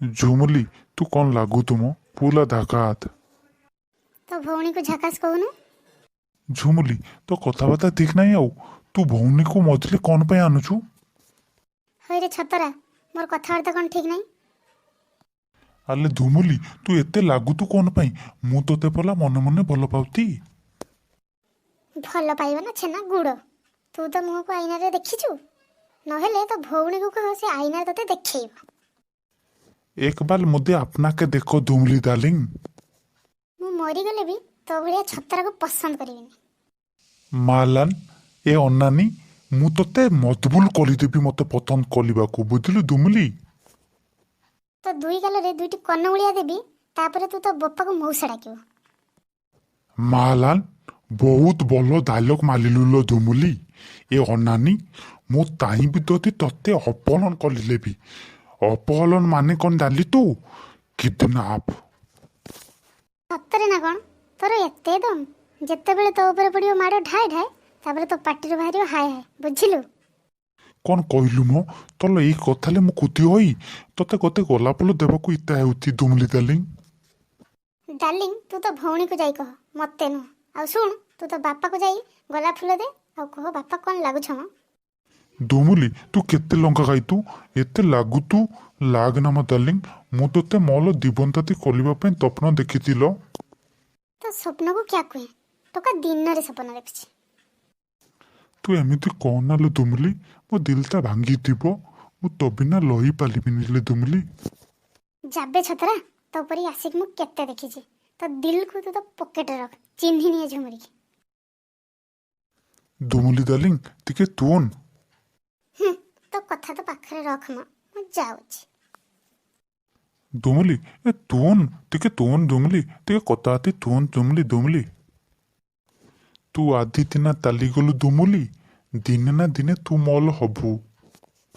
झुमुली तू कौन लागू तुम पूरा धाकात तो भौणी को झकास कहूनु। झुमुली तो कथबार्ता ठीक नहीं आउ तू भौनी को मझले कौन पे आनुचु हई रे छतरा मोर कथबार्ता कौन ठीक नहीं। आले झुमुली तू एते लागू तू कौन पाई मु तोते पला मन मन भल पाउती भल पाइब ना छेना गुड़ तू तो मुह को आईना रे देखिचु नहेले तो भौणी को कह से आईना तते देखैब। एक बार मुदे अपना के देखो झुमुली डार्लिंग मु मरी गले भी तो भलिया छतरा को पसंद करिबिनी। मालान ए अन्नानी मु तोते मजबुल करिदेबी मते पसंद कलिबाकू बुझिलु झुमुली तो दुई गाल रे दुईटी कन्नमुलिया देबी तापरे तू तो बप्पा को मौसा डाकिबो। मालान बहुत भल डायलॉग मारिलु लो झुमुली ए अन्नानी मो ताई भी तोते अपहरण कलिले भी अपहरण माने कौन डाली तू किडनैप सतरे ना कौन तोर एते दम जेते बेले तो ऊपर पड़ियो मारो ढाई ढाई तापरे तो पाटिरो बाहरियो हाय हाय बुझिलु। कौन कहलु मो तोल एई कथाले मु कुती होई तोते गते गोलापल देबाकू इता हेउती झुमुली डार्लिंग। डार्लिंग तू तो भौणी को जाई कह मते नु आ सुन तू तो बापा को जाई गोलाप फूल दे आ कह बापा कौन लागु छम। झुमुली तू केते लंका खाई तू एते लागू तू लाग ना मो डार्लिंग मु तोते मोल जीवनताती कलिबा पे स्वप्न देखितिलो तो स्वप्न को क्या कहे तो का दिन रे सपना देखछि। तू एमिति कहना लो झुमुली मो दिलटा भांगी थिबो मु तो बिना लही पालिबिनी ले झुमुली। जाबे छतरा तो परी आशिक मु केते देखिछि तो दिल को तो पॉकेट रख चिन्ही नहीं झुमरी की। झुमुली डार्लिंग टिके तून तो कथा तो पाखरे रख मु जाउछि। झुमुली ए तून टिके तून झुमुली टिके कथाती तून झुमुली झुमुली तू आदि दिना ताली गलु झुमुली दिने ना दिने तू मोल हबु।